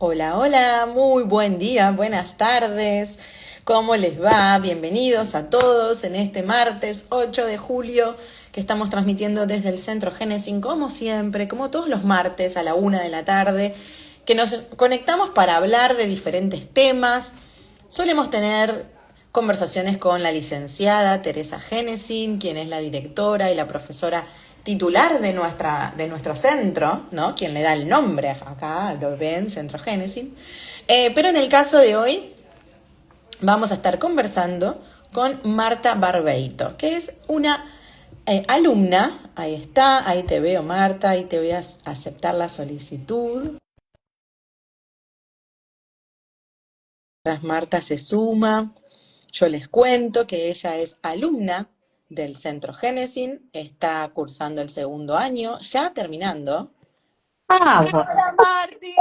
Hola, hola, muy buen día, buenas tardes. ¿Cómo les va? Bienvenidos a todos en este martes 8 de julio que estamos transmitiendo desde el Centro Génesis, como siempre, como todos los martes a la 1 de la tarde, que nos conectamos para hablar de diferentes temas. Solemos tener conversaciones con la licenciada Teresa Genesin, quien es la directora y la profesora titular de nuestro centro, ¿no? Quien le da el nombre acá, lo ven, Centro Genesin. Pero en el caso de hoy vamos a estar conversando con Marta Barbeito, que es una alumna. Ahí está, ahí te veo, Marta, ahí te voy a aceptar la solicitud. Tras Marta se suma, yo les cuento que ella es alumna del Centro Génesis, está cursando el segundo año, ya terminando. Ah, bueno. ¡Hola, Hola, Marti!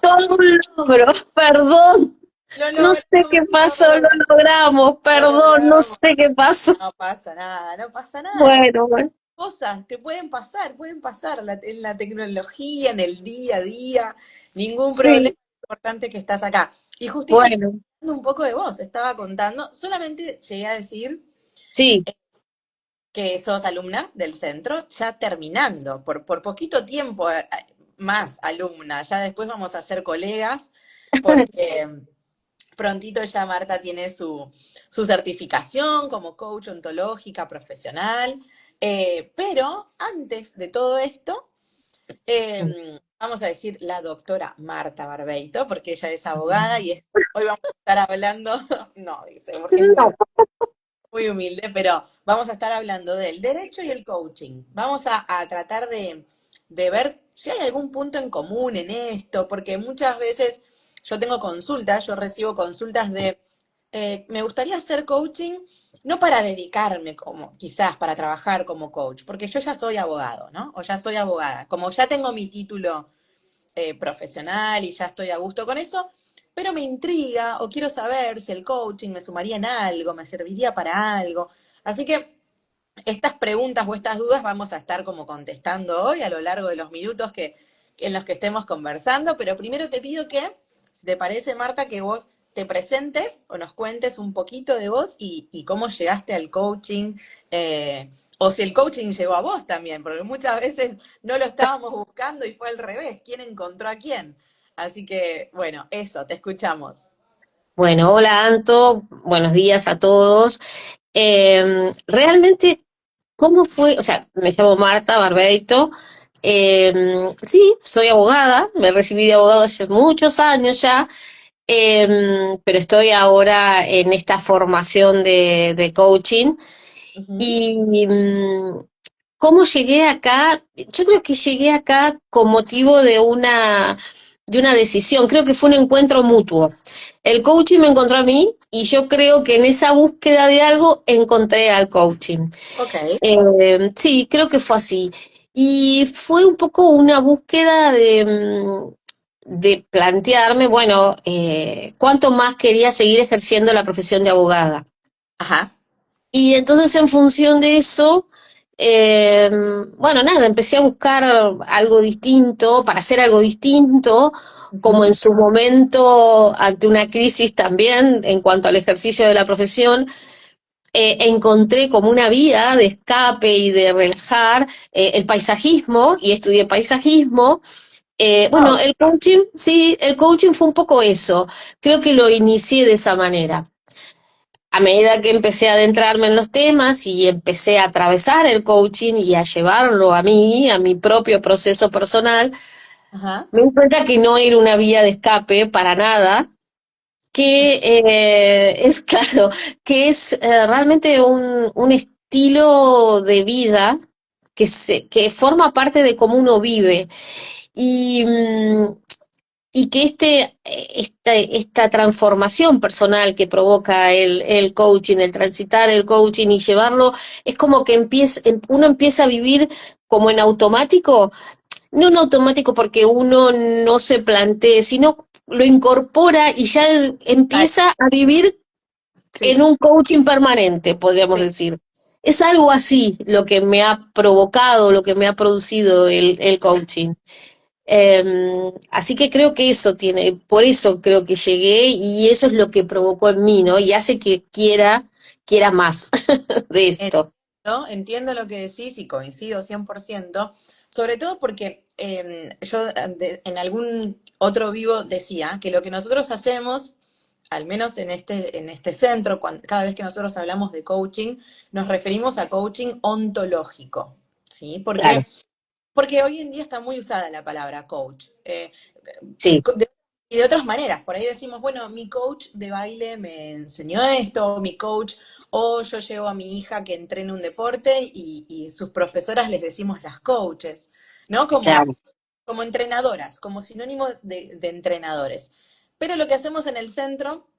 todo un logro, perdón, Lo no sé qué pasó, lo logramos, logramos, lo perdón, no logramos. sé qué pasó. No pasa nada, no pasa nada. Bueno, bueno, Cosas que pueden pasar en la tecnología, en el día a día. Ningún problema, sí, importante que estás acá. Y justito estaba bueno, hablando un poco de vos, estaba contando, solamente llegué a decir sí. que sos alumna del centro, ya terminando, por poquito tiempo más alumna, ya después vamos a ser colegas, porque prontito ya Marta tiene su certificación como coach ontológica profesional, pero antes de todo esto, vamos a decir la doctora Marta Barbeito, porque ella es abogada y hoy vamos a estar hablando, no, dice, porque es No, muy humilde, pero vamos a estar hablando del derecho y el coaching. Vamos a tratar de ver si hay algún punto en común en esto, porque muchas veces yo tengo consultas, yo recibo consultas de, me gustaría hacer coaching, no para dedicarme como, quizás para trabajar como coach, porque yo ya soy abogado, ¿no? O ya soy abogada. Como ya tengo mi título profesional y ya estoy a gusto con eso, pero me intriga o quiero saber si el coaching me sumaría en algo, me serviría para algo. Así que estas preguntas o estas dudas vamos a estar como contestando hoy a lo largo de los minutos en los que estemos conversando, pero primero te pido que, si te parece, Marta, que vos te presentes o nos cuentes un poquito de vos y cómo llegaste al coaching, o si el coaching llegó a vos también, porque muchas veces no lo estábamos buscando y fue al revés, quién encontró a quién. Así que, bueno, eso, te escuchamos. bueno, hola Anto, buenos días a todos. Realmente, ¿cómo fue? O sea, me llamo Marta Barbeito. Sí, soy abogada, me recibí de abogado hace muchos años ya. Pero estoy ahora en esta formación de coaching. Ujú. ¿Y cómo llegué acá? Yo creo que llegué acá con motivo de una decisión, creo que fue un encuentro mutuo. El coaching me encontró a mí y yo creo que en esa búsqueda de algo encontré al coaching. Ok. Sí, creo que fue así. Y fue un poco una búsqueda de plantearme, bueno, cuánto más quería seguir ejerciendo la profesión de abogada. Ajá. Y entonces en función de eso, eh, bueno, nada, empecé a buscar algo distinto, para hacer algo distinto, como Ujú. en su momento, ante una crisis también en cuanto al ejercicio de la profesión, encontré como una vía de escape y de relajar el paisajismo y estudié paisajismo. Bueno, Oh, el coaching, sí, el coaching fue un poco eso. Creo que lo inicié de esa manera. A medida que empecé a adentrarme en los temas y empecé a atravesar el coaching y a llevarlo a mí, a mi propio proceso personal, ajá. me di cuenta que no era una vía de escape para nada, que es claro, que es realmente un estilo de vida que forma parte de cómo uno vive. Y, y que esta transformación personal que provoca el coaching, el transitar el coaching y llevarlo, es como que uno empieza a vivir como en automático, no en automático porque uno no se plantee, sino lo incorpora y ya Ay, empieza a vivir en sí, un coaching permanente, podríamos sí. decir. Es algo así lo que me ha provocado, lo que me ha producido el coaching. Así que creo que eso tiene, por eso creo que llegué y eso es lo que provocó en mí, ¿no? Y hace que quiera más de esto. Entiendo lo que decís y coincido 100%, sobre todo porque yo en algún otro vivo decía que lo que nosotros hacemos, al menos en este centro, cada vez que nosotros hablamos de coaching, nos referimos a coaching ontológico, ¿sí? Claro, Porque hoy en día está muy usada la palabra coach. sí, Y de otras maneras, por ahí decimos, bueno, mi coach de baile me enseñó esto, mi coach, o yo llevo a mi hija que entrena un deporte y sus profesoras les decimos las coaches, ¿no? claro, Como entrenadoras, como sinónimo de entrenadores. Pero lo que hacemos en el centro,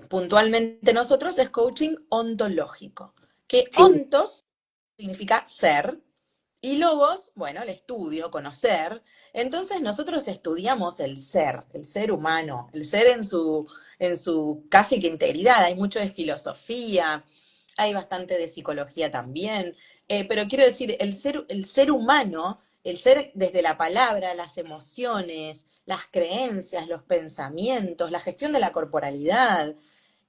puntualmente nosotros, es coaching ontológico, que sí, ontos significa ser, y logos, bueno, el estudio, conocer. Entonces nosotros estudiamos el ser humano, el ser en su casi que integridad. Hay mucho de filosofía, hay bastante de psicología también. Pero quiero decir, el ser humano, el ser desde la palabra, las emociones, las creencias, los pensamientos, la gestión de la corporalidad,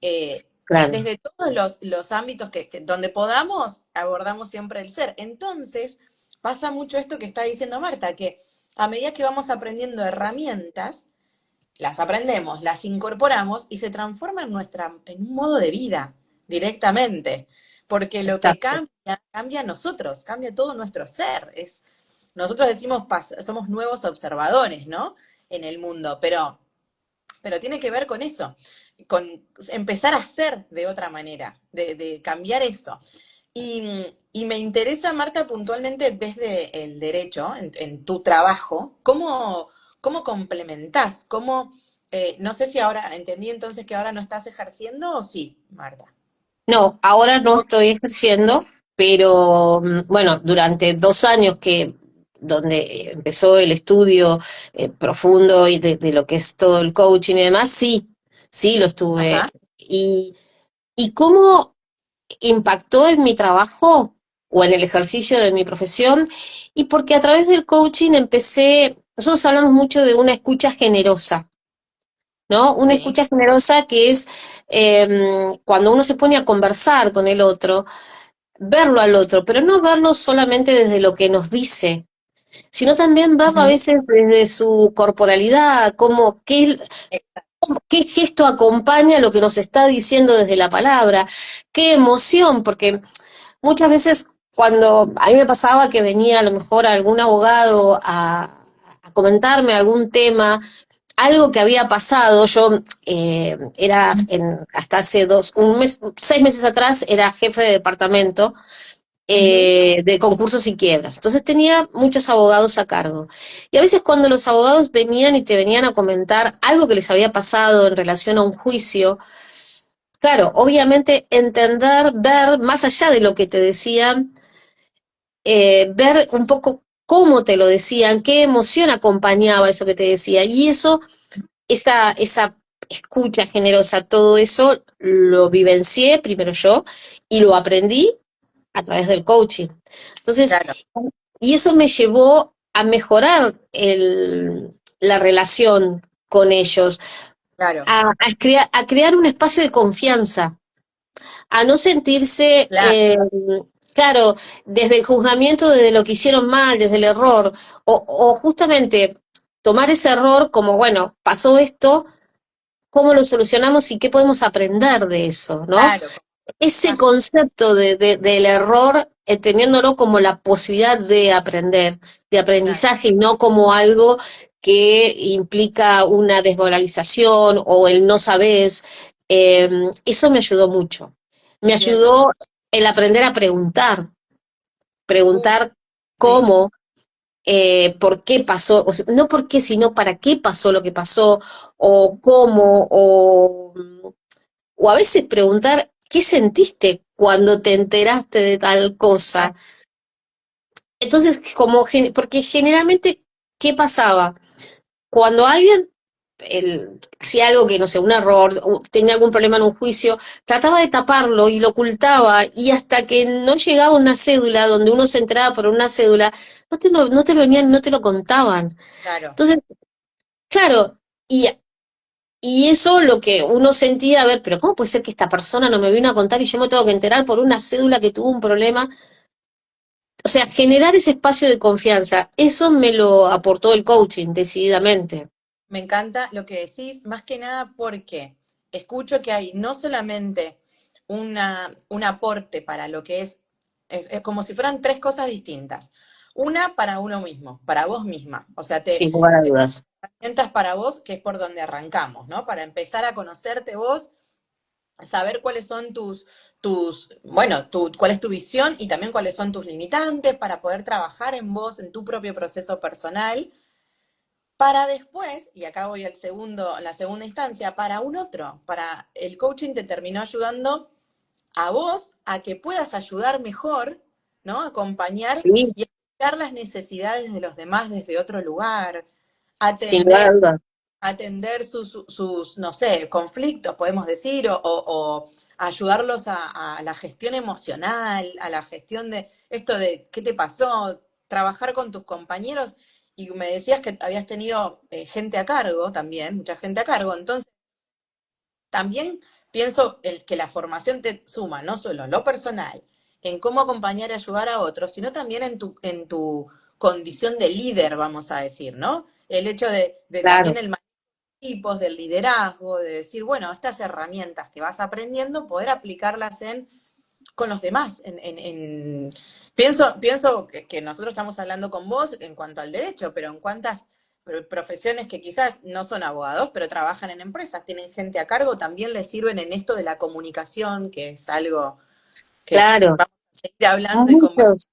eh, claro, desde todos los ámbitos donde podamos, abordamos siempre el ser. Entonces, pasa mucho esto que está diciendo Marta, que a medida que vamos aprendiendo herramientas, las aprendemos, las incorporamos y se transforma en un modo de vida directamente. Porque lo que exacto. cambia, cambia nosotros, cambia todo nuestro ser. Nosotros decimos, somos nuevos observadores, ¿no? En el mundo, pero tiene que ver con eso, con empezar a ser de otra manera, de cambiar eso. Y me interesa, Marta, puntualmente desde el derecho, en tu trabajo, cómo complementás, no sé si ahora, entendí entonces que ahora no estás ejerciendo o sí, Marta. No, ahora no estoy ejerciendo, pero bueno, durante 2 años donde empezó el estudio profundo y de lo que es todo el coaching y demás, sí, sí lo estuve. Ajá, ¿Y cómo impactó en mi trabajo o en el ejercicio de mi profesión? Y porque a través del coaching nosotros hablamos mucho de una escucha generosa. ¿No? Una sí, escucha generosa que es cuando uno se pone a conversar con el otro, verlo al otro, pero no verlo solamente desde lo que nos dice, sino también verlo a ujú, veces desde su corporalidad, qué gesto acompaña lo que nos está diciendo desde la palabra, qué emoción, porque muchas veces cuando a mí me pasaba que venía a lo mejor algún abogado a comentarme algún tema, algo que había pasado, yo hasta hace 6 meses atrás era jefe de departamento ujú, de concursos y quiebras. Entonces tenía muchos abogados a cargo. Y a veces cuando los abogados venían y te venían a comentar algo que les había pasado en relación a un juicio, claro, obviamente entender, ver más allá de lo que te decían, ver un poco cómo te lo decían, qué emoción acompañaba eso que te decía. Y esa escucha generosa, todo eso lo vivencié primero yo y lo aprendí a través del coaching. Entonces, claro, y eso me llevó a mejorar la relación con ellos, claro, a crear un espacio de confianza, a no sentirse, claro, claro, desde el juzgamiento, desde lo que hicieron mal, desde el error, o justamente tomar ese error como, bueno, pasó esto, ¿cómo lo solucionamos y qué podemos aprender de eso, ¿no? claro, Ese concepto del error, teniéndolo como la posibilidad de claro, aprendizaje, y no como algo que implica una desmoralización o el no sabes, eso me ayudó mucho. Me bien, ayudó el aprender a uf, preguntar sí, cómo, por qué pasó, o sea, no por qué, sino para qué pasó lo que pasó, o cómo, o a veces preguntar qué sentiste cuando te enteraste de tal cosa. claro, Entonces, porque generalmente, ¿qué pasaba? Cuando alguien hacía algo que, no sé, un error, tenía algún problema en un juicio, trataba de taparlo y lo ocultaba, y hasta que no llegaba una cédula, donde uno se enteraba por una cédula, no te lo venían, no te lo contaban. Claro, Entonces, claro, y eso lo que uno sentía, a ver, pero ¿cómo puede ser que esta persona no me vino a contar y yo me tengo que enterar por una cédula que tuvo un problema? O sea, generar ese espacio de confianza, eso me lo aportó el coaching, decididamente. me encanta lo que decís, más que nada porque escucho que hay no solamente un aporte para lo que es como si fueran tres cosas distintas. Una para uno mismo, para vos misma. O sea, Sin lugar a dudas. herramientas para vos, que es por donde arrancamos, ¿no? Para empezar a conocerte vos, saber cuáles son bueno, cuál es tu visión y también cuáles son tus limitantes para poder trabajar en vos, en tu propio proceso personal, para después, y acá voy la segunda instancia, para un otro, para el coaching te terminó ayudando a vos a que puedas ayudar mejor, ¿no? Acompañar Sí, y escuchar las necesidades de los demás desde otro lugar, sin lugar atender a dudas. sus, no sé, conflictos, podemos decir, o ayudarlos a la gestión emocional, a la gestión de esto de qué te pasó, trabajar con tus compañeros. Y me decías que habías tenido gente a cargo también, mucha gente a cargo. Entonces, también pienso que la formación te suma no solo en lo personal, en cómo acompañar y ayudar a otros, sino también en tu condición de líder, vamos a decir, ¿no? El hecho de también Claro, el tipos, del liderazgo, de decir, bueno, estas herramientas que vas aprendiendo, poder aplicarlas con los demás. Pienso que nosotros estamos hablando con vos en cuanto al derecho, pero en cuántas profesiones que quizás no son abogados, pero trabajan en empresas, tienen gente a cargo, también les sirven en esto de la comunicación, que es algo que claro. vamos a seguir hablando y conversando Muchos,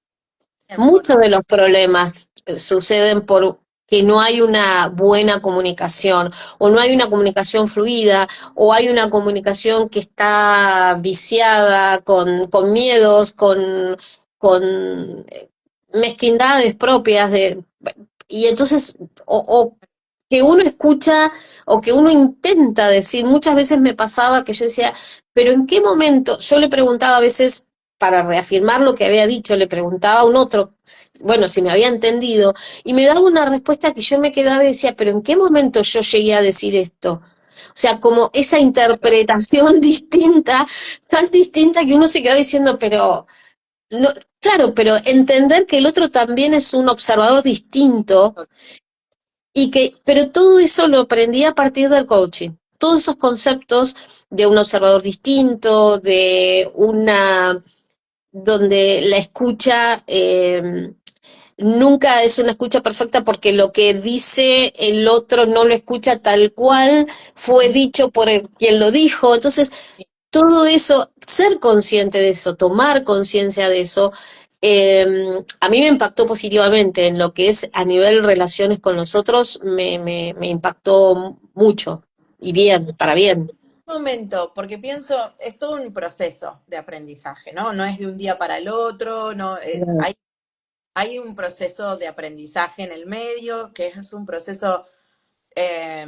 tiempo, muchos ¿no? de los problemas suceden por que no hay una buena comunicación, o no hay una comunicación fluida, o hay una comunicación que está viciada con miedos, con mezquindades propias y entonces, o que uno escucha o que uno intenta decir, muchas veces me pasaba que yo decía, pero ¿en qué momento? Yo le preguntaba a veces, para reafirmar lo que había dicho, le preguntaba a un otro, bueno, si me había entendido, y me daba una respuesta que yo me quedaba y decía, pero ¿en qué momento yo llegué a decir esto? O sea, como esa interpretación distinta, tan distinta que uno se quedaba diciendo, pero no, claro, pero entender que el otro también es un observador distinto pero todo eso lo aprendí a partir del coaching. Todos esos conceptos de un observador distinto, donde la escucha nunca es una escucha perfecta porque lo que dice el otro no lo escucha tal cual fue dicho por quien lo dijo. Entonces, todo eso, ser consciente de eso, tomar conciencia de eso, a mí me impactó positivamente en lo que es a nivel relaciones con los otros, me impactó mucho y bien, para bien. Momento, porque pienso, es todo un proceso de aprendizaje, ¿no? No es de un día para el otro, no, hay un proceso de aprendizaje en el medio, que es un proceso, eh,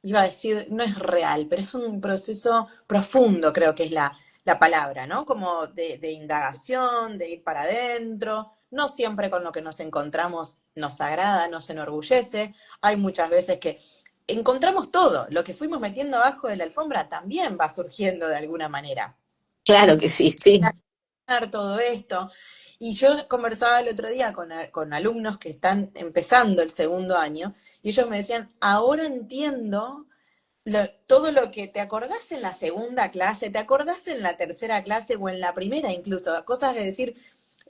iba a decir, no es real, pero es un proceso profundo, creo que es la palabra, ¿no? Como de indagación, de ir para adentro. No siempre con lo que nos encontramos nos agrada, nos enorgullece. Hay muchas veces que encontramos todo. Lo que fuimos metiendo abajo de la alfombra también va surgiendo de alguna manera. Claro que sí, sí. Todo esto. Y yo conversaba el otro día con alumnos que están empezando el segundo año y ellos me decían, ahora entiendo todo lo que te acordás en la segunda clase, te acordás en la tercera clase o en la primera incluso, cosas de decir,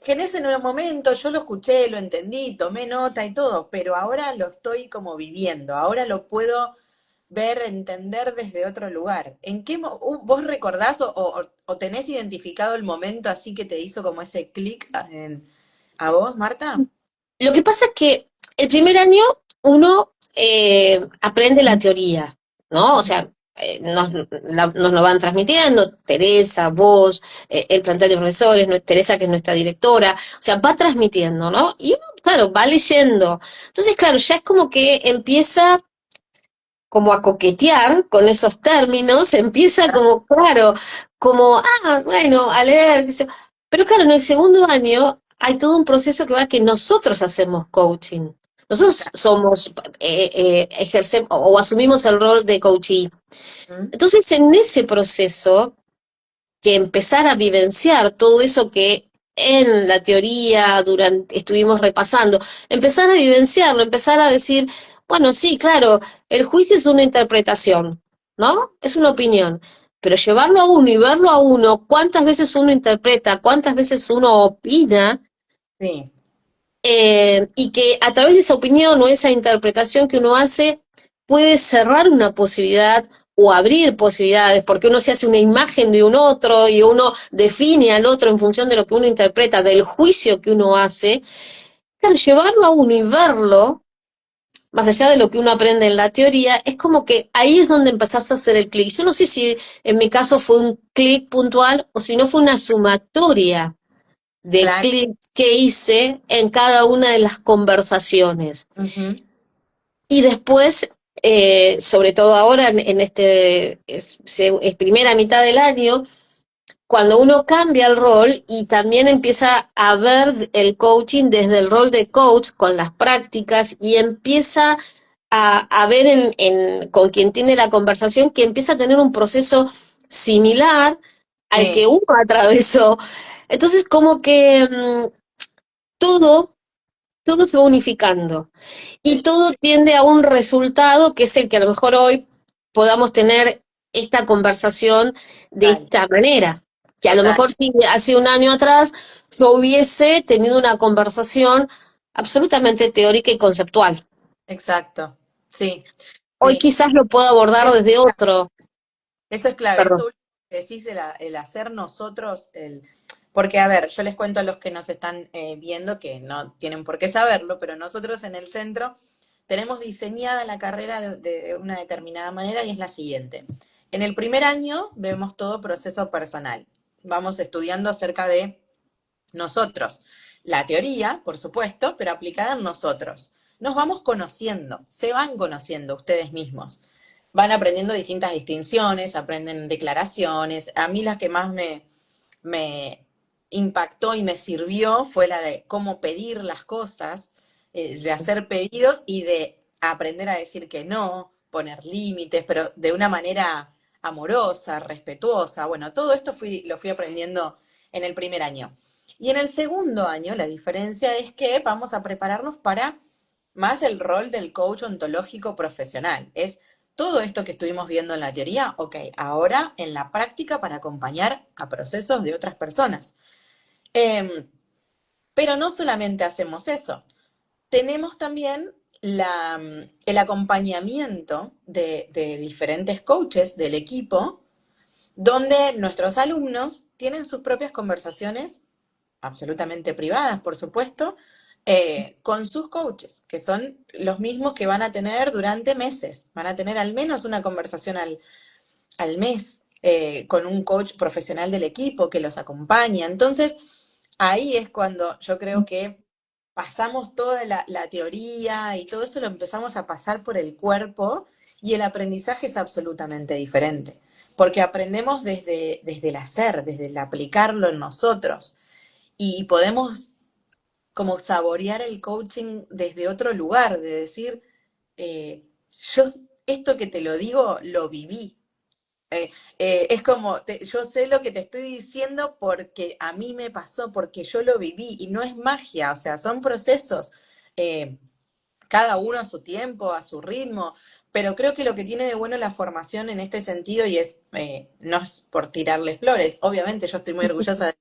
que en ese momento yo lo escuché, lo entendí, tomé nota y todo, pero ahora lo estoy como viviendo, ahora lo puedo ver, entender desde otro lugar. ¿Vos recordás o tenés identificado el momento así que te hizo como ese clic a vos, Marta? Lo que pasa es que el primer año uno aprende la teoría, ¿no? O sea, nos lo van transmitiendo, Teresa, vos, el plantel de profesores, Teresa que es nuestra directora, o sea, va transmitiendo, ¿no? Y uno, claro, va leyendo. Entonces, claro, ya es como que empieza como a coquetear con esos términos, empieza como, claro, como, bueno, a leer, qué sé yo. Pero claro, en el segundo año hay todo un proceso que va que nosotros hacemos coaching. Nosotros somos, ejercemos o asumimos el rol de coachee. ¿Mm? Entonces, en ese proceso, que empezar a vivenciar todo eso que en la teoría durante estuvimos repasando, empezar a vivenciarlo, empezar a decir, bueno, sí, claro, el juicio es una interpretación, ¿no? Es una opinión, pero llevarlo a uno y verlo a uno, cuántas veces uno interpreta, cuántas veces uno opina, Sí, y que a través de esa opinión o esa interpretación que uno hace puede cerrar una posibilidad o abrir posibilidades, porque uno se hace una imagen de un otro y uno define al otro en función de lo que uno interpreta, del juicio que uno hace. Claro, llevarlo a uno y verlo, más allá de lo que uno aprende en la teoría, es como que ahí es donde empezás a hacer el clic. Yo no sé si en mi caso fue un clic puntual o si no fue una sumatoria de claro. clics que hice en cada una de las conversaciones. Ujú. Y después, sobre todo ahora en este primera mitad del año, cuando uno cambia el rol y también empieza a ver el coaching desde el rol de coach con las prácticas y empieza a ver con quien tiene la conversación que empieza a tener un proceso similar al Sí, que uno atravesó. Entonces, como que todo, todo se va unificando y sí, todo tiende a un resultado que es el que a lo mejor hoy podamos tener esta conversación de total, esta manera. Que a lo total, mejor si hace un año atrás yo hubiese tenido una conversación absolutamente teórica y conceptual. exacto. Sí, Hoy sí. quizás lo puedo abordar Eso, desde otro. eso es clave, Perdón. eso último que decís, el hacer nosotros, porque a ver, yo les cuento a los que nos están viendo que no tienen por qué saberlo, pero nosotros en el centro tenemos diseñada la carrera de una determinada manera y es la siguiente. En el primer año vemos todo proceso personal. Vamos estudiando acerca de nosotros. La teoría, por supuesto, pero aplicada en nosotros. Nos vamos conociendo, se van conociendo ustedes mismos. Van aprendiendo distintas distinciones, aprenden declaraciones. A mí la que más me impactó y me sirvió fue la de cómo pedir las cosas, de hacer pedidos y de aprender a decir que no, poner límites, pero de una manera amorosa, respetuosa. Bueno, todo esto lo fui aprendiendo en el primer año. Y en el segundo año, la diferencia es que vamos a prepararnos para más el rol del coach ontológico profesional. Es todo esto que estuvimos viendo en la teoría, ok, ahora en la práctica para acompañar a procesos de otras personas. Eh, pero no solamente hacemos eso, tenemos también el acompañamiento de diferentes coaches del equipo, donde nuestros alumnos tienen sus propias conversaciones absolutamente privadas, por supuesto, con sus coaches, que son los mismos que van a tener durante meses. Van a tener al menos una conversación al mes con un coach profesional del equipo que los acompaña. Entonces, ahí es cuando yo creo que pasamos toda la teoría y todo eso lo empezamos a pasar por el cuerpo y el aprendizaje es absolutamente diferente, porque aprendemos desde el hacer, desde el aplicarlo en nosotros y podemos como saborear el coaching desde otro lugar, de decir, yo esto que te lo digo, lo viví. Es como, yo sé lo que te estoy diciendo porque a mí me pasó, porque yo lo viví y no es magia, o sea, son procesos, eh, cada uno a su tiempo, a su ritmo, pero creo que lo que tiene de bueno la formación en este sentido, y es, no es por tirarle flores, obviamente yo estoy muy orgullosa de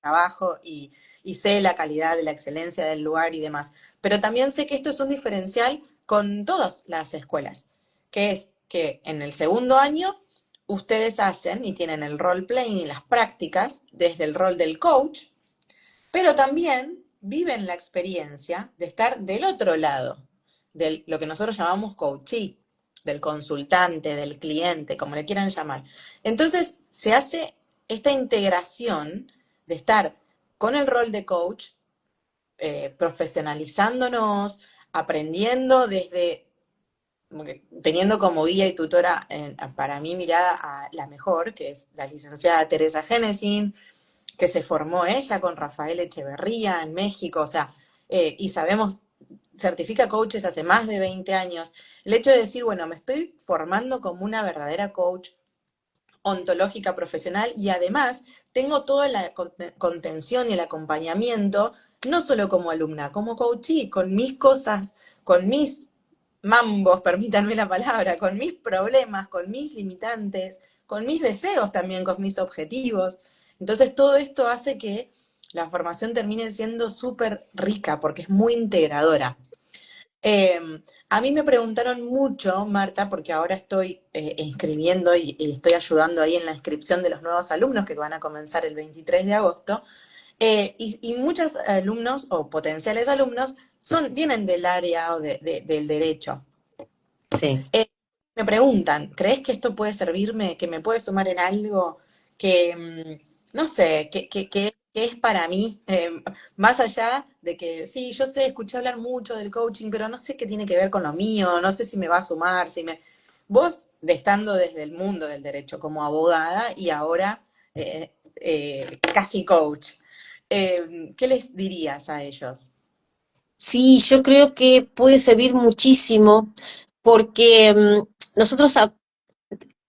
trabajo y sé la calidad de la excelencia del lugar y demás. Pero también sé que esto es un diferencial con todas las escuelas, que es que en el segundo año ustedes hacen y tienen el role playing y las prácticas desde el rol del coach, pero también viven la experiencia de estar del otro lado, de lo que nosotros llamamos coachee, del consultante, del cliente, como le quieran llamar. Entonces se hace esta integración de estar con el rol de coach, profesionalizándonos, aprendiendo desde teniendo como guía y tutora para mi mirada a la mejor, que es la licenciada Teresa Genesin, que se formó ella con Rafael Echeverría en México, o sea, y sabemos, certifica coaches hace más de 20 años. El hecho de decir, bueno, me estoy formando como una verdadera coach ontológica profesional y además tengo toda la contención y el acompañamiento, no solo como alumna, como coachee, con mis cosas, con mis mambos, permítanme la palabra, con mis problemas, con mis limitantes, con mis deseos también, con mis objetivos. Entonces todo esto hace que la formación termine siendo súper rica porque es muy integradora. A mí me preguntaron mucho, Marta, porque ahora estoy inscribiendo y estoy ayudando ahí en la inscripción de los nuevos alumnos que van a comenzar el 23 de agosto, y muchos alumnos o potenciales alumnos vienen del área o del derecho. Sí. Eh, Me preguntan, ¿crees que esto puede servirme, que me puede sumar en algo que, no sé, que es para mí? Más allá de que, sí, yo sé, escuché hablar mucho del coaching, pero no sé qué tiene que ver con lo mío, no sé si me va a sumar, si me... Vos, estando desde el mundo del derecho como abogada y ahora casi coach, ¿qué les dirías a ellos? Sí, yo creo que puede servir muchísimo porque nosotros,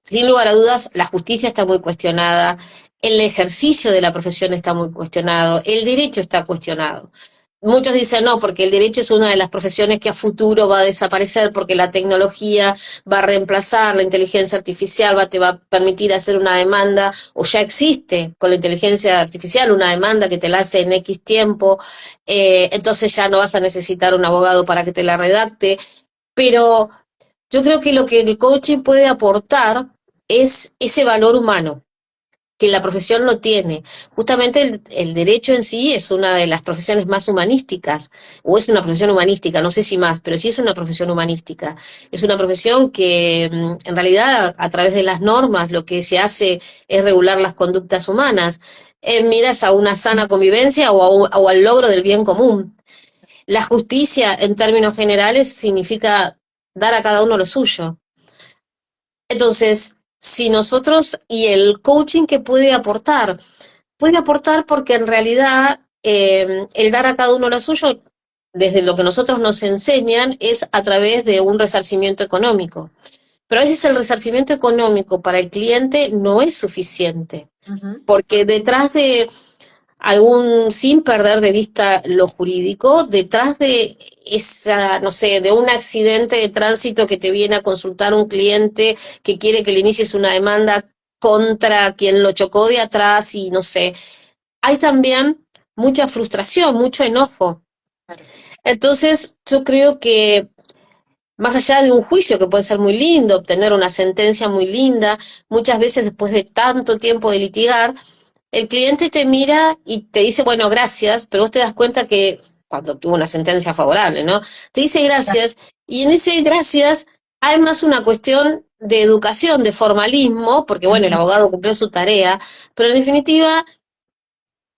sin lugar a dudas, la justicia está muy cuestionada, el ejercicio de la profesión está muy cuestionado, el derecho está cuestionado. Muchos dicen no, porque el derecho es una de las profesiones que a futuro va a desaparecer porque la tecnología va a reemplazar, la inteligencia artificial te va a permitir hacer una demanda, o ya existe con la inteligencia artificial una demanda que te la hace en X tiempo, entonces ya no vas a necesitar un abogado para que te la redacte, pero yo creo que lo que el coaching puede aportar es ese valor humano que la profesión lo tiene. Justamente el derecho en sí es una de las profesiones más humanísticas, o es una profesión humanística, no sé si más, pero sí es una profesión humanística. Es una profesión que en realidad a través de las normas lo que se hace es regular las conductas humanas. Miras a una sana convivencia o al logro del bien común. La justicia, en términos generales, significa dar a cada uno lo suyo. Entonces, si nosotros y el coaching que puede aportar porque en realidad el dar a cada uno lo suyo, desde lo que nosotros nos enseñan, es a través de un resarcimiento económico. Pero a veces el resarcimiento económico para el cliente no es suficiente, Ujú. porque detrás de sin perder de vista lo jurídico, detrás de esa, no sé, de un accidente de tránsito que te viene a consultar un cliente que quiere que le inicies una demanda contra quien lo chocó de atrás y no sé, hay también mucha frustración, mucho enojo. Claro. Entonces, yo creo que más allá de un juicio que puede ser muy lindo, obtener una sentencia muy linda, muchas veces después de tanto tiempo de litigar, el cliente te mira y te dice, bueno, gracias, pero vos te das cuenta que cuando obtuvo una sentencia favorable, ¿no? Te dice gracias y en ese gracias hay más una cuestión de educación, de formalismo, porque bueno, el Ujú. abogado cumplió su tarea, pero en definitiva,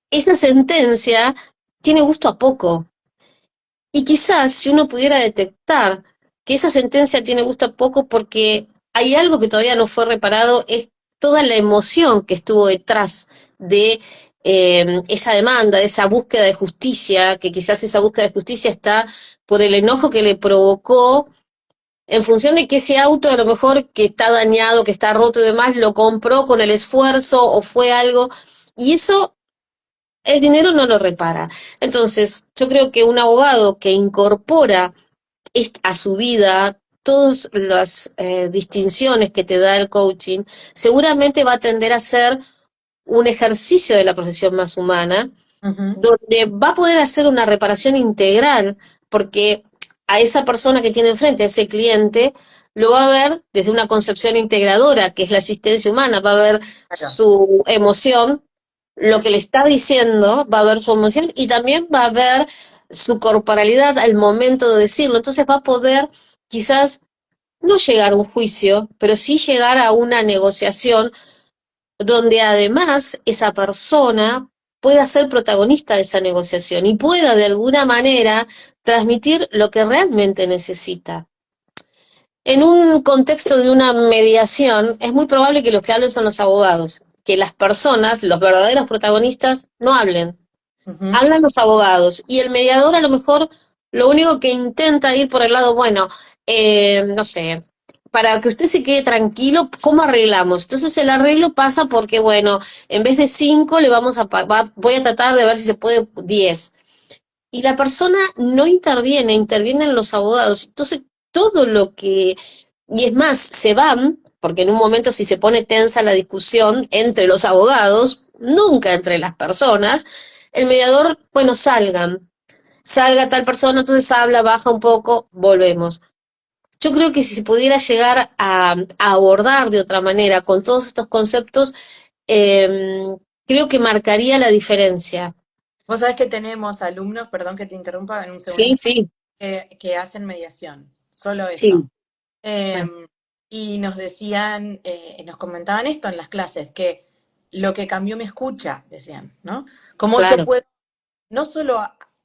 esa sentencia tiene gusto a poco. Y quizás si uno pudiera detectar que esa sentencia tiene gusto a poco porque hay algo que todavía no fue reparado, es toda la emoción que estuvo detrás de esa demanda, de esa búsqueda de justicia, que quizás esa búsqueda de justicia está por el enojo que le provocó en función de que ese auto a lo mejor que está dañado, que está roto y demás, lo compró con el esfuerzo o fue algo, y eso el dinero no lo repara. Entonces, yo creo que un abogado que incorpora a su vida todas las distinciones que te da el coaching, seguramente va a tender a ser un ejercicio de la profesión más humana, Ujú. donde va a poder hacer una reparación integral, porque a esa persona que tiene enfrente, a ese cliente, lo va a ver desde una concepción integradora, que es la asistencia humana, va a ver Claro. su emoción, lo que le está diciendo, va a ver su emoción y también va a ver su corporalidad al momento de decirlo. Entonces va a poder quizás no llegar a un juicio, pero sí llegar a una negociación donde además esa persona pueda ser protagonista de esa negociación y pueda de alguna manera transmitir lo que realmente necesita. En un contexto de una mediación, es muy probable que los que hablen son los abogados, que las personas, los verdaderos protagonistas, no hablen. Ujú. Hablan los abogados y el mediador a lo mejor lo único que intenta ir por el lado, bueno, no sé, para que usted se quede tranquilo, ¿cómo arreglamos? Entonces el arreglo pasa porque, bueno, en vez de 5 le vamos a voy a tratar de ver si se puede 10. Y la persona no interviene, intervienen los abogados. Entonces todo lo que, y es más, se van, porque en un momento si se pone tensa la discusión entre los abogados, nunca entre las personas, el mediador, bueno, salga tal persona, entonces habla, baja un poco, volvemos. Yo creo que si se pudiera llegar a abordar de otra manera con todos estos conceptos, creo que marcaría la diferencia. Vos sabés que tenemos alumnos, perdón que te interrumpa en un Sí, segundito, sí, que hacen mediación, solo eso. sí, Eh, y nos decían, nos comentaban esto en las clases, que lo que cambió mi escucha, decían, ¿no? Cómo yo claro, puedo, no solo,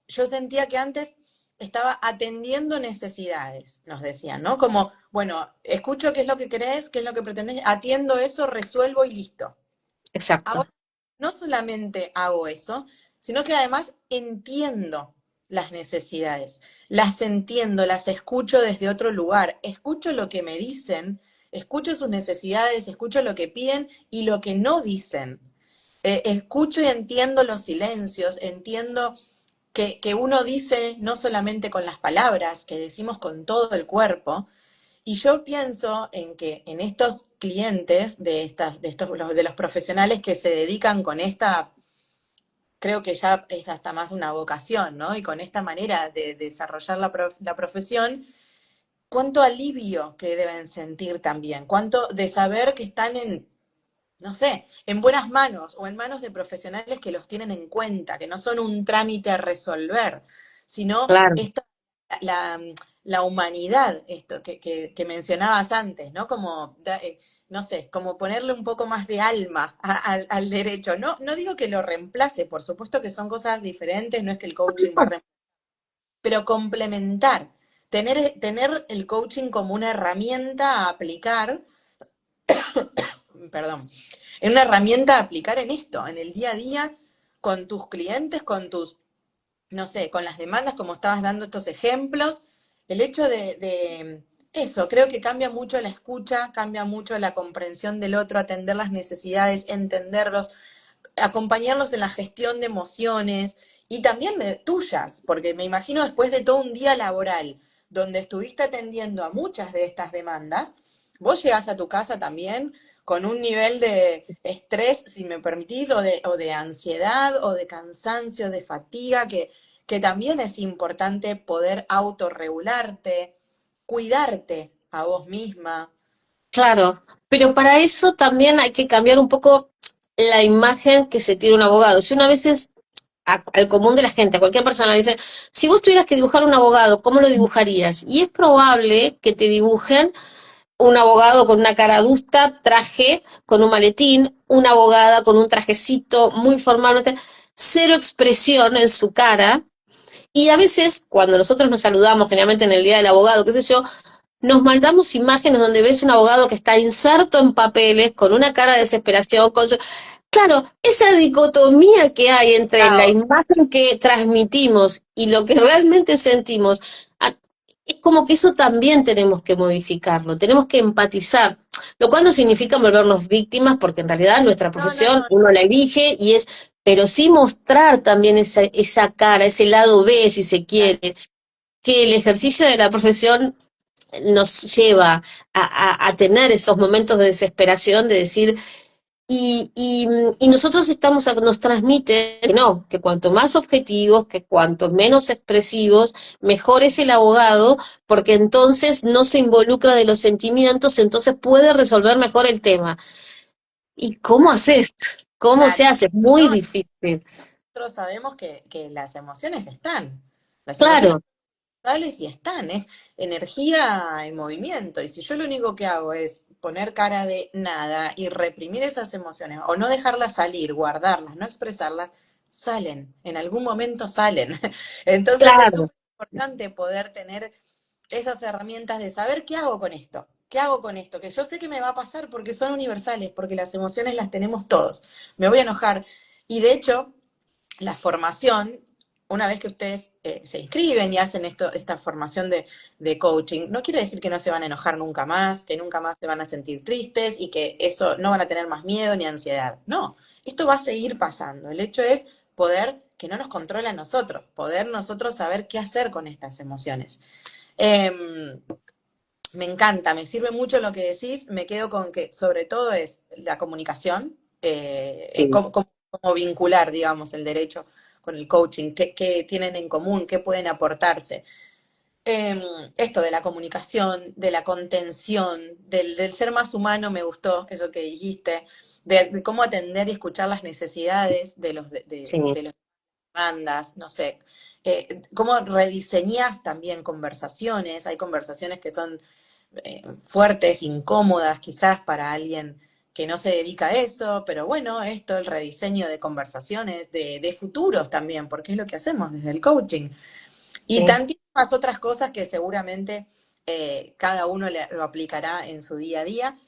yo sentía que antes estaba atendiendo necesidades, nos decían, ¿no? Como, bueno, escucho qué es lo que querés, qué es lo que pretendés, atiendo eso, resuelvo y listo. exacto. Ahora, no solamente hago eso, sino que además entiendo las necesidades, las entiendo, las escucho desde otro lugar, escucho lo que me dicen, escucho sus necesidades, escucho lo que piden y lo que no dicen. Escucho y entiendo los silencios, entiendo que uno dice no solamente con las palabras, que decimos con todo el cuerpo, y yo pienso en que en estos clientes de los profesionales que se dedican con esta, creo que ya es hasta más una vocación, ¿no? Y con esta manera de desarrollar la profesión, cuánto alivio que deben sentir también, cuánto de saber que están en, no sé, en buenas manos o en manos de profesionales que los tienen en cuenta, que no son un trámite a resolver, sino Claro. esta, la, la humanidad, esto que mencionabas antes, ¿no? Como, no sé, como ponerle un poco más de alma al derecho. No, no digo que lo reemplace, por supuesto que son cosas diferentes, no es que el coaching va a reemplazar, pero complementar, tener el coaching como una herramienta a aplicar, perdón, en una herramienta a aplicar en esto, en el día a día, con tus clientes, con tus, no sé, con las demandas, como estabas dando estos ejemplos. El hecho de eso, creo que cambia mucho la escucha, cambia mucho la comprensión del otro, atender las necesidades, entenderlos, acompañarlos en la gestión de emociones y también de tuyas, porque me imagino después de todo un día laboral donde estuviste atendiendo a muchas de estas demandas, vos llegás a tu casa también con un nivel de estrés, si me permitís, o de ansiedad, o de cansancio, de fatiga, que también es importante poder autorregularte, cuidarte a vos misma. Claro, pero para eso también hay que cambiar un poco la imagen que se tiene un abogado. Si una vez es al común de la gente, a cualquier persona le dice, si vos tuvieras que dibujar un abogado, ¿cómo lo dibujarías? Y es probable que te dibujen un abogado con una cara adusta, traje, con un maletín, una abogada con un trajecito muy formal, cero expresión en su cara. Y a veces, cuando nosotros nos saludamos, generalmente en el Día del Abogado, qué sé yo, nos mandamos imágenes donde ves un abogado que está inserto en papeles, con una cara de desesperación, Claro, esa dicotomía que hay entre la Chao. imagen que transmitimos y lo que realmente sentimos, es como que eso también tenemos que modificarlo, tenemos que empatizar, lo cual no significa volvernos víctimas, porque en realidad nuestra No, no, profesión no. uno la elige y es, pero sí mostrar también esa cara, ese lado B, si se quiere, que el ejercicio de la profesión nos lleva a tener esos momentos de desesperación, de decir, y nosotros nos transmite que no, que cuanto más objetivos, que cuanto menos expresivos, mejor es el abogado, porque entonces no se involucra de los sentimientos, entonces puede resolver mejor el tema. ¿Y cómo haces? ¿Cómo se Claro. hace? Muy No, difícil. nosotros sabemos que las emociones están. Las emociones Claro, tales y están, es energía en movimiento. Y si yo lo único que hago es poner cara de nada y reprimir esas emociones, o no dejarlas salir, guardarlas, no expresarlas, salen, en algún momento salen. Entonces es claro. súper importante poder tener. esas herramientas de saber qué hago con esto. ¿Qué hago con esto? Que yo sé que me va a pasar porque son universales, porque las emociones las tenemos todos. Me voy a enojar. Y de hecho, la formación, una vez que ustedes se inscriben y hacen esta formación de coaching, no quiere decir que no se van a enojar nunca más, que nunca más se van a sentir tristes y que eso no van a tener más miedo ni ansiedad. No, esto va a seguir pasando. El hecho es poder que no nos controle a nosotros, poder nosotros saber qué hacer con estas emociones. Eh, Me encanta, me sirve mucho lo que decís, me quedo con que sobre todo es la comunicación, Sí, cómo vincular, digamos, el derecho con el coaching, qué tienen en común, qué pueden aportarse. Eh, Esto de la comunicación, de la contención, del ser más humano, me gustó eso que dijiste, de cómo atender y escuchar las necesidades sí, de los demandas, no sé, cómo rediseñas también conversaciones, hay conversaciones que son fuertes, incómodas quizás para alguien que no se dedica a eso, pero bueno, esto, el rediseño de conversaciones, de futuros también, porque es lo que hacemos desde el coaching. Y sí. tantísimas otras cosas que seguramente cada uno lo aplicará en su día a día.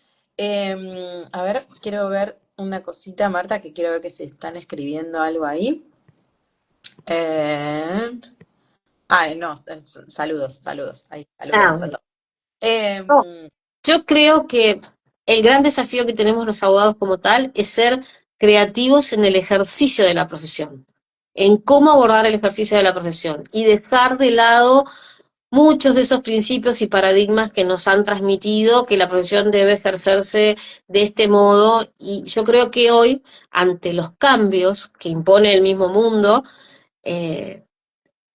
A ver, quiero ver una cosita, Marta, que quiero ver que se están escribiendo algo ahí. Eh, no, saludos, saludos. Ahí Ah, saludemos a bueno. todos. No, Eh, yo creo que el gran desafío que tenemos los abogados como tal es ser creativos en el ejercicio de la profesión, en cómo abordar el ejercicio de la profesión y dejar de lado muchos de esos principios y paradigmas que nos han transmitido que la profesión debe ejercerse de este modo. Y yo creo que hoy, ante los cambios que impone el mismo mundo, eh,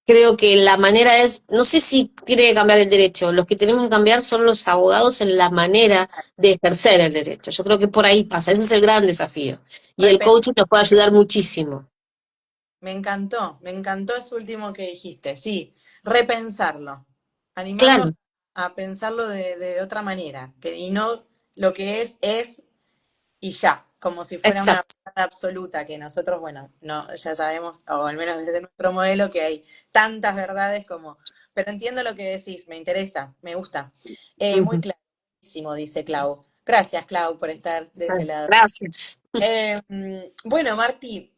creo que la manera es, no sé si tiene que cambiar el derecho, los que tenemos que cambiar son los abogados en la manera de ejercer el derecho. Yo creo que por ahí pasa, ese es el gran desafío. Y el Repensar. coaching nos puede ayudar muchísimo. Me encantó eso último que dijiste, sí, repensarlo, Claro, animarnos a pensarlo de otra manera, y no lo que es y ya, como si fuera una exacto. verdad absoluta que nosotros, bueno, no, ya sabemos, o al menos desde nuestro modelo, que hay tantas verdades como, pero entiendo lo que decís, me interesa, me gusta. Muy Ujú. clarísimo, dice Clau. Gracias, Clau, por estar de ese lado. Gracias. Bueno, Martí,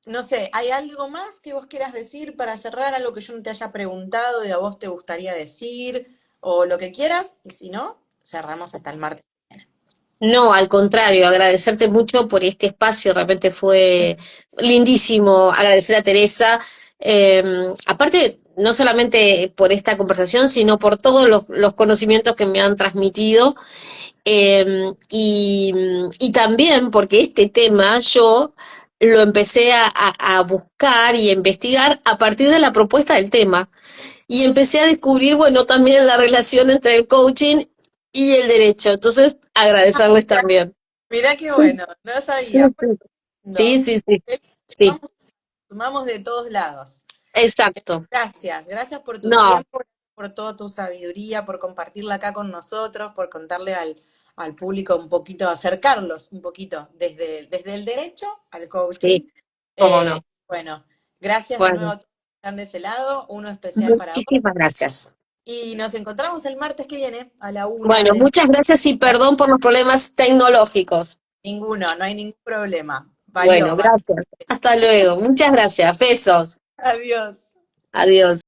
no sé, ¿hay algo más que vos quieras decir para cerrar, algo que yo no te haya preguntado y a vos te gustaría decir, o lo que quieras? Y si no, cerramos hasta el martes que viene. No, al contrario, agradecerte mucho por este espacio, realmente fue lindísimo agradecer a Teresa. Aparte, no solamente por esta conversación, sino por todos los conocimientos que me han transmitido. Y también porque este tema yo lo empecé a buscar y a investigar a partir de la propuesta del tema. Y empecé a descubrir, bueno, también la relación entre el coaching y el derecho. Entonces, agradecerles también. Mirá qué Sí, bueno, no sí, sabía. sí, No. sí, sí, sí, sí, Vamos, sumamos de todos lados. exacto. Gracias por tu No, tiempo, por toda tu sabiduría, por compartirla acá con nosotros, por contarle al público un poquito, acercarlos un poquito desde el derecho al sí, coaching. cómo no. Bueno, gracias de nuevo Bueno, a todos que están de ese lado, uno especial para vos. muchísimas gracias. Y nos encontramos el martes que viene a la una Bueno, de la muchas gracias y tarde. perdón por los problemas tecnológicos. Ninguno, no hay ningún problema. Valió, Bueno, gracias. Hasta luego. Muchas gracias. Besos. Adiós. Adiós.